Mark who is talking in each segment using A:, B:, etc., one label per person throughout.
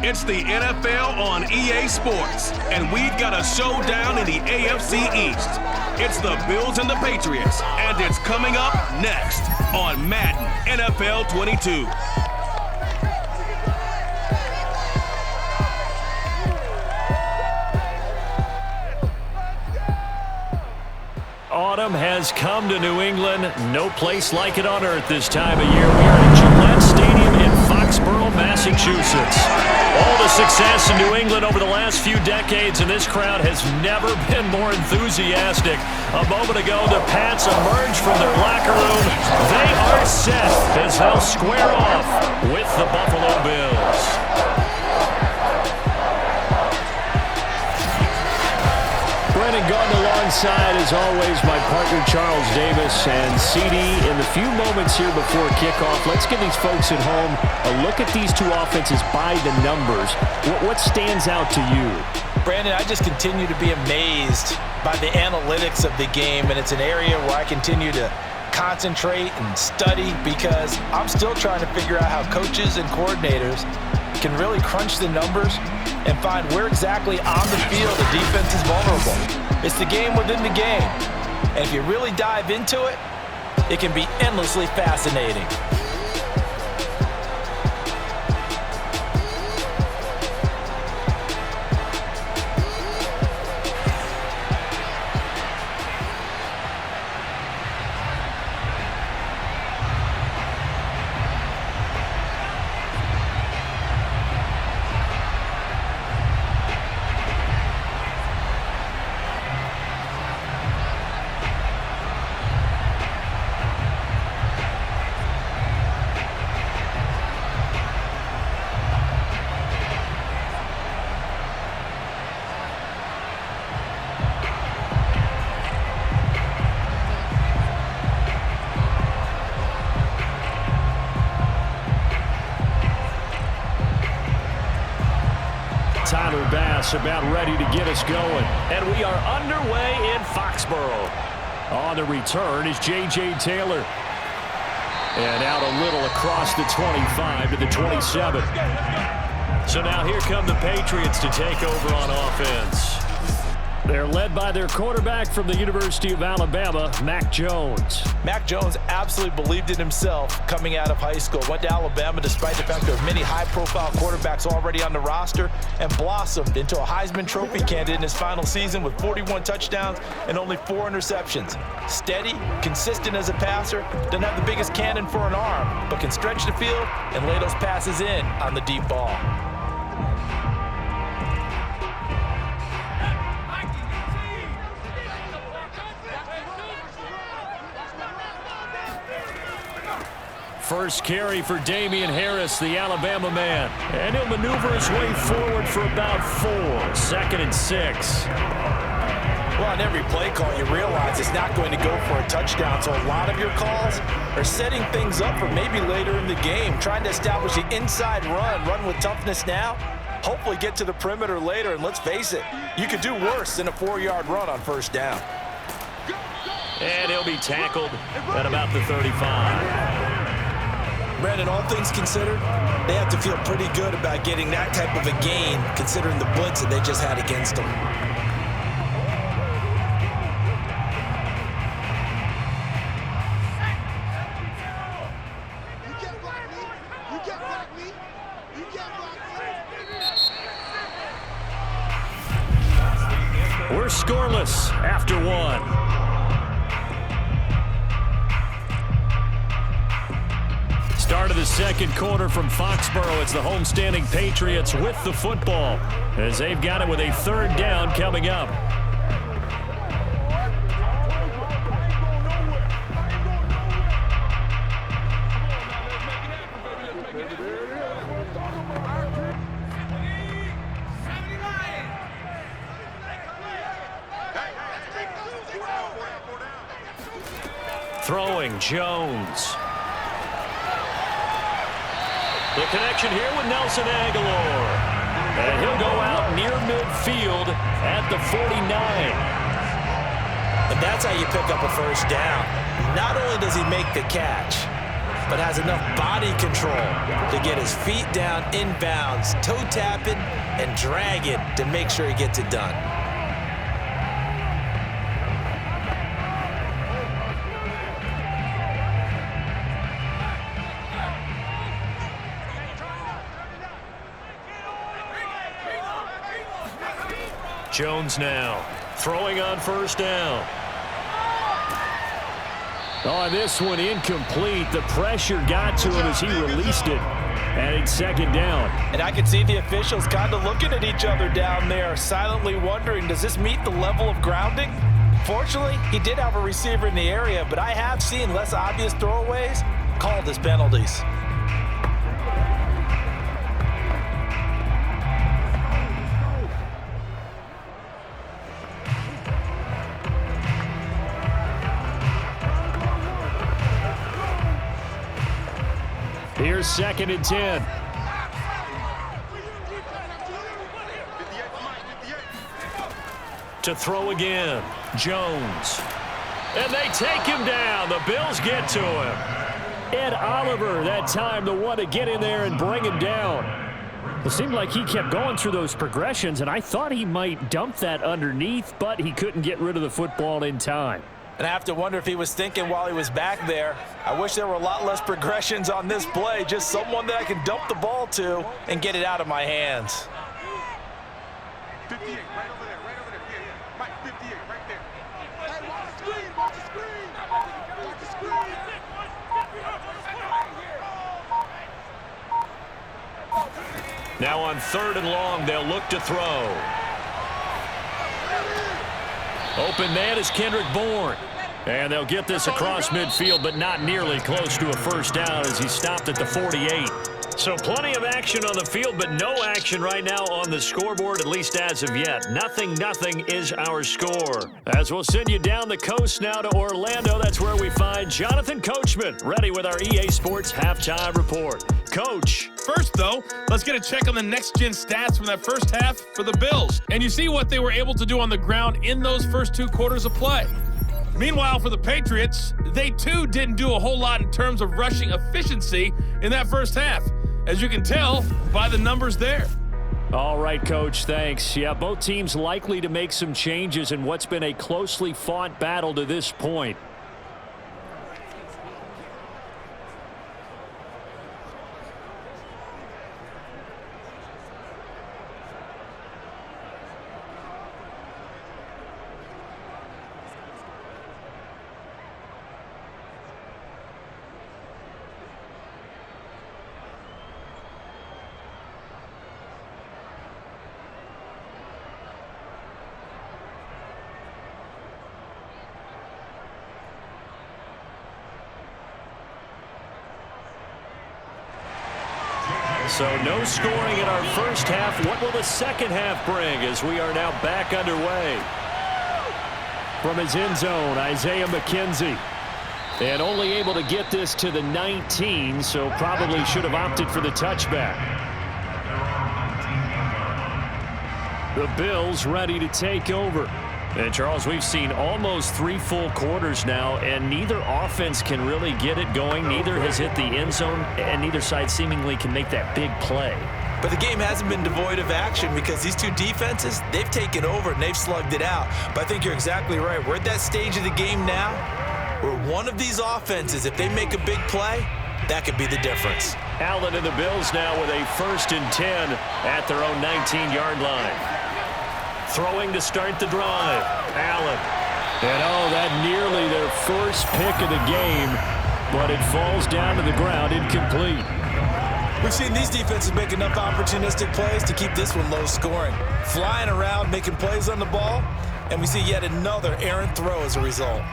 A: It's the NFL on EA Sports, and we've got a showdown in the AFC East. It's the Bills and the Patriots, and it's coming up next on Madden NFL 22.
B: Autumn has come to New England. No place like it on earth this time of year. We are at Gillette Stadium in Foxborough, Massachusetts. All the success in New England over the last few decades, and this crowd has never been more enthusiastic. A moment ago, the Pats emerged from their locker room. They are set as they'll square off with the Buffalo Bills. Brennan Gordon alongside, as always, my partner Charles Davis. And CD, in the few moments here before kickoff, let's give these folks at home a look at these two offenses by the numbers. What stands out to you?
C: Brandon, I just continue to be amazed by the analytics of the game, and it's an area where I continue to concentrate and study because I'm still trying to figure out how coaches and coordinators can really crunch the numbers and find where exactly on the field the defense is vulnerable. It's the game within the game. And if you really dive into it, it can be endlessly fascinating.
B: About ready to get us going. And we are underway in Foxborough. On the return is J.J. Taylor. And out a little across the 25 to the 27. So now here come the Patriots to take over on offense. They're led by their quarterback from the University of Alabama, Mac Jones.
C: Mac Jones absolutely believed in himself coming out of high school. Went to Alabama despite the fact there were many high-profile quarterbacks already on the roster and blossomed into a Heisman Trophy candidate in his final season with 41 touchdowns and only 4 interceptions. Steady, consistent as a passer, doesn't have the biggest cannon for an arm, but can stretch the field and lay those passes in on the deep ball.
B: First carry for Damian Harris, the Alabama man. And he'll maneuver his way forward for about 4. 2nd and 6.
C: Well, on every play call, you realize it's not going to go for a touchdown. So a lot of your calls are setting things up for maybe later in the game, trying to establish the inside run with toughness now, hopefully get to the perimeter later. And let's face it, you could do worse than a 4-yard run on first down.
B: And he'll be tackled at about the 35.
C: Brandon, all things considered, they have to feel pretty good about getting that type of a gain, considering the blitz that they just had against them.
B: We're scoreless after 1. Start of the second quarter from Foxborough. It's the homestanding Patriots with the football as they've got it with a 3rd down coming up. Throwing Jones. The connection here with Nelson Aguilar. And he'll go out near midfield at the 49.
C: And that's how you pick up a first down. Not only does he make the catch, but has enough body control to get his feet down inbounds, toe tapping, and drag it to make sure he gets it done.
B: Jones now throwing on first down. On this one, incomplete. The pressure got to him as he released it. And it's second down.
C: And I can see the officials kind of looking at each other down there, silently wondering, does this meet the level of grounding? Fortunately, he did have a receiver in the area, but I have seen less obvious throwaways called as penalties.
B: Here's second and 10. To throw again, Jones. And they take him down. The Bills get to him. Ed Oliver, that time, the one to get in there and bring him down. It seemed like he kept going through those progressions, and I thought he might dump that underneath, but he couldn't get rid of the football in time.
C: And I have to wonder if he was thinking while he was back there, I wish there were a lot less progressions on this play, just someone that I can dump the ball to and get it out of my hands.
D: 58, right over there, yeah. Mike, 58, right there. Hey, watch the screen, watch the screen. Watch the screen.
B: Now on third and long, they'll look to throw. Open man is Kendrick Bourne. And they'll get this across midfield, but not nearly close to a first down as he stopped at the 48. So plenty of action on the field, but no action right now on the scoreboard, at least as of yet. Nothing is our score. As we'll send you down the coast now to Orlando, that's where we find Jonathan Coachman, ready with our EA Sports Halftime Report. Coach.
E: First, though, let's get a check on the next-gen stats from that first half for the Bills. And you see what they were able to do on the ground in those first two quarters of play. Meanwhile, for the Patriots, they too didn't do a whole lot in terms of rushing efficiency in that first half, as you can tell by the numbers there.
B: All right, Coach, thanks. Yeah, both teams likely to make some changes in what's been a closely fought battle to this point. So no scoring in our first half. What will the second half bring as we are now back underway? From his end zone, Isaiah McKenzie. And only able to get this to the 19, so probably should have opted for the touchback. The Bills ready to take over. And, Charles, we've seen almost 3 full quarters now, and neither offense can really get it going. Neither has hit the end zone, and neither side seemingly can make that big play.
C: But the game hasn't been devoid of action because these two defenses, they've taken over and they've slugged it out. But I think you're exactly right. We're at that stage of the game now where one of these offenses, if they make a big play, that could be the difference.
B: Allen and the Bills now with a 1st and 10 at their own 19-yard line. Throwing to start the drive. Allen. And that nearly their first pick of the game, but it falls down to the ground incomplete.
C: We've seen these defenses make enough opportunistic plays to keep this one low scoring. Flying around, making plays on the ball, and we see yet another errant throw as a result.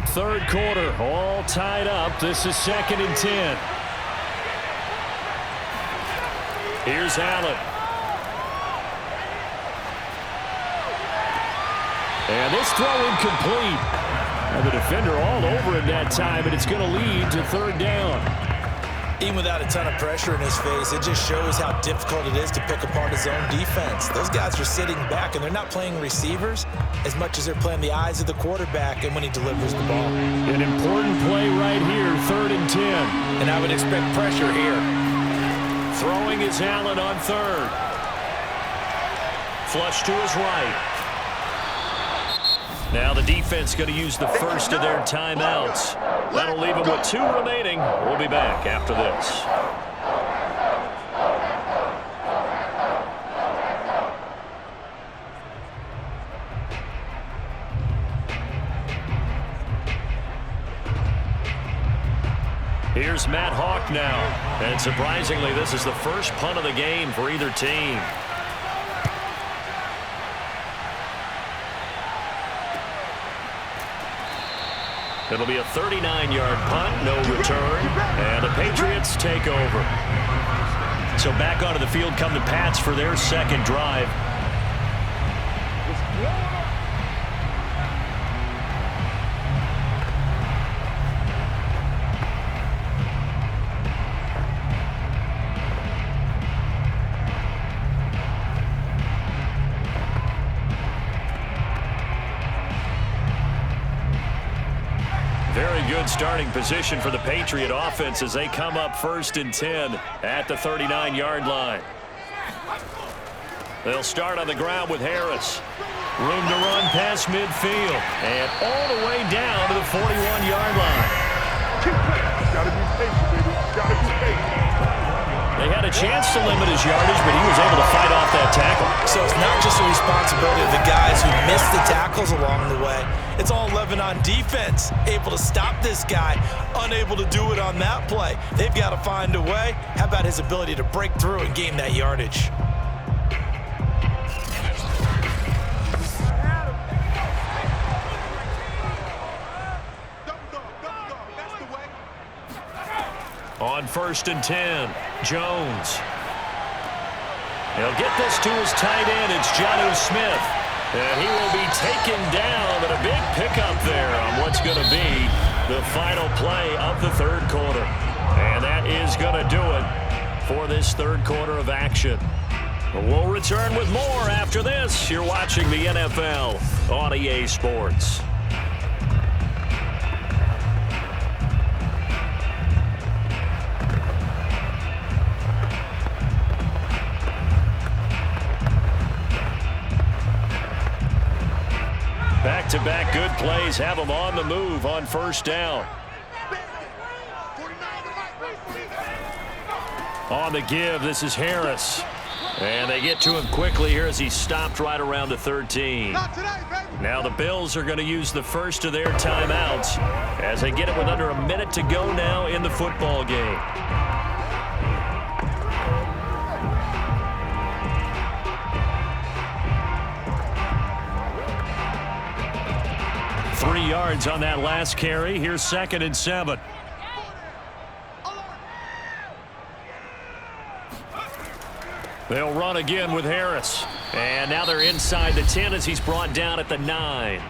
B: Third quarter, all tied up. This is 2nd and 10. Here's Allen. And this throw incomplete. And the defender all over him that time, and it's going to lead to 3rd down.
C: Even without a ton of pressure in his face, it just shows how difficult it is to pick apart his own defense. Those guys are sitting back, and they're not playing receivers as much as they're playing the eyes of the quarterback and when he delivers the ball.
B: An important play right here, 3rd and 10.
C: And I would expect pressure here.
B: Throwing is Allen on 3rd. Flush to his right. Now the defense going to use the first of their timeouts. That'll leave them with 2 remaining. We'll be back after this. Here's Matt Hawk now. And surprisingly, this is the first punt of the game for either team. It'll be a 39-yard punt, no return, and the Patriots take over. So back onto the field come the Pats for their second drive. Very good starting position for the Patriot offense as they come up 1st and 10 at the 39-yard line. They'll start on the ground with Harris. Room to run past midfield and all the way down to the 41-yard line.
D: Gotta be patient, baby. Gotta be patient.
B: They had a chance to limit his yardage, but he was able to fight off that tackle.
C: So it's not just the responsibility of the guys who missed the tackles along the way. It's all 11 on defense, able to stop this guy, unable to do it on that play. They've got to find a way. How about his ability to break through and gain that yardage?
B: On 1st and 10, Jones. He'll get this to his tight end. It's Jonnu Smith. And he will be taken down, but a big pickup there on what's going to be the final play of the 3rd quarter. And that is going to do it for this 3rd quarter of action. We'll return with more after this. You're watching the NFL on EA Sports. Back-to-back good plays have them on the move on 1st down. On the give, this is Harris. And they get to him quickly here as he stopped right around the 13. Now the Bills are going to use the first of their timeouts as they get it with under a minute to go now in the football game. Three yards on that last carry. Here's 2nd and 7. They'll run again with Harris. And now they're inside the 10 as he's brought down at the 9.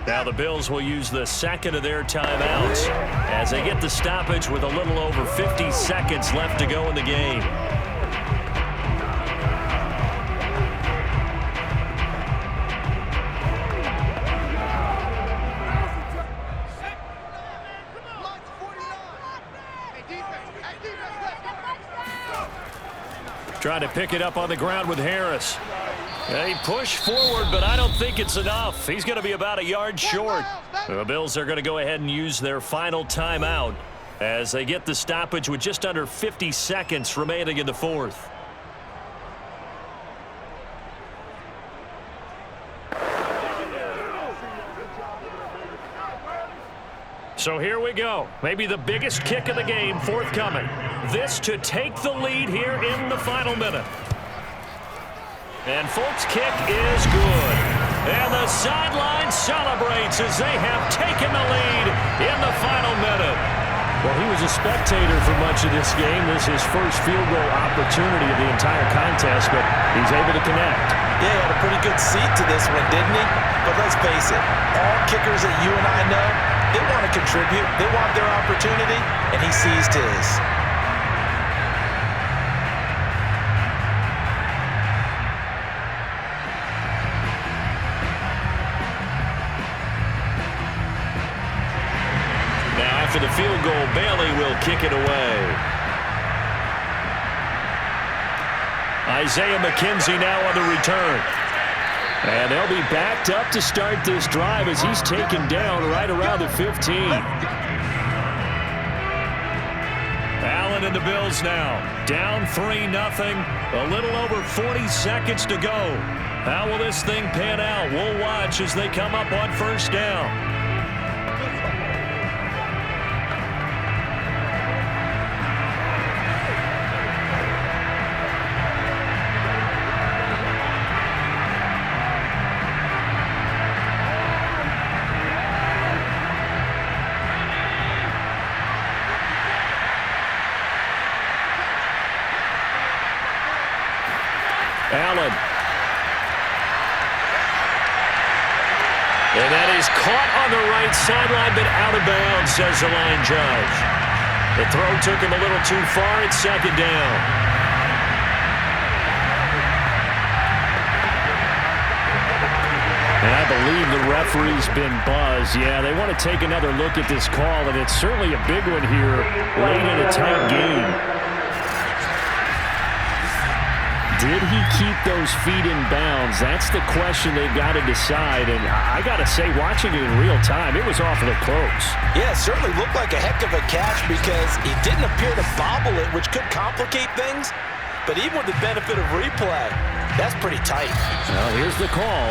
B: Now the Bills will use the 2nd of their timeouts as they get the stoppage with a little over 50 seconds left to go in the game. Trying to pick it up on the ground with Harris. He pushed forward, but I don't think it's enough. He's going to be about a yard short. The Bills are going to go ahead and use their final timeout as they get the stoppage with just under 50 seconds remaining in the 4th. So here we go. Maybe the biggest kick of the game forthcoming. This to take the lead here in the final minute. And Folk's kick is good. And the sideline celebrates as they have taken the lead in the final minute. Well, he was a spectator for much of this game. This is his first field goal opportunity of the entire contest, but he's able to connect.
C: Yeah, he had a pretty good seat to this one, didn't he? But let's face it, all kickers that you and I know, they want to contribute. They want their opportunity, and he seized his.
B: field goal. Bailey will kick it away. Isaiah McKenzie now on the return. And they'll be backed up to start this drive as he's taken down right around the 15. Allen and the Bills now down 3-0. A little over 40 seconds to go. How will this thing pan out? We'll watch as they come up on first down. Allen. And that is caught on the right sideline, but out of bounds, says the line judge. The throw took him a little too far. It's second down. And I believe the referee's been buzzed. Yeah, they want to take another look at this call, and it's certainly a big one here late in a tight game. Did he keep those feet in bounds? That's the question they've got to decide. And I got to say, watching it in real time, it was awfully close.
C: Yeah, it certainly looked like a heck of a catch because he didn't appear to bobble it, which could complicate things. But even with the benefit of replay, that's pretty tight.
B: Well, here's the call.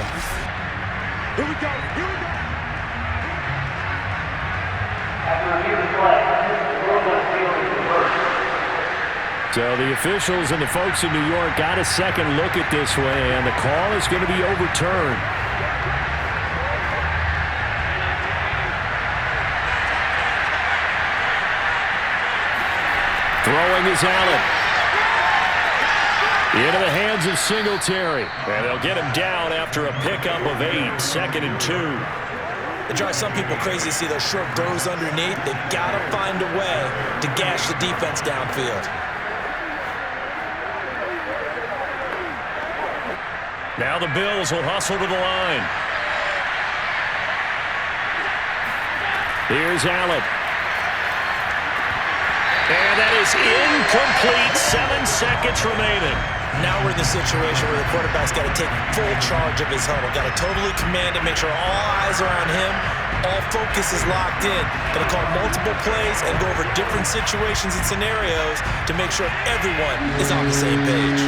D: Here we go. Here we go.
F: After review of the play, the rule on the field is reversed.
B: So the officials and the folks in New York got a second look at this one, and the call is going to be overturned. Throwing is Allen. Into the hands of Singletary. And they'll get him down after a pickup of 8, 2nd and 2.
C: It drives some people crazy to see those short throws underneath. They've got to find a way to gash the defense downfield.
B: Now the Bills will hustle to the line. Here's Allen. And that is incomplete. 7 seconds remaining.
C: Now we're in the situation where the quarterback's got to take full charge of his huddle. Got to totally command it, make sure all eyes are on him. All focus is locked in. Going to call multiple plays and go over different situations and scenarios to make sure everyone is on the same page.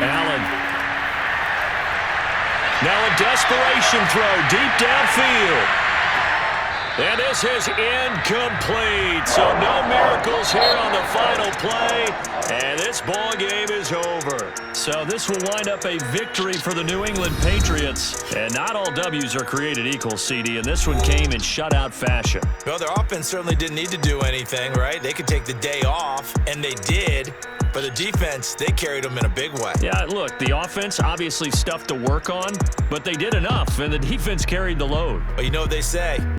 B: Allen. Now a desperation throw deep downfield. And this is incomplete. So no miracles here on the final play. And this ball game is over. So this will wind up a victory for the New England Patriots. And not all W's are created equal, CD. And this one came in shutout fashion.
C: Well, their offense certainly didn't need to do anything, right? They could take the day off, and they did. For the defense, they carried them in a big way.
B: Yeah, look, the offense obviously stuff to work on, but they did enough, and the defense carried the load.
C: But you know what they say.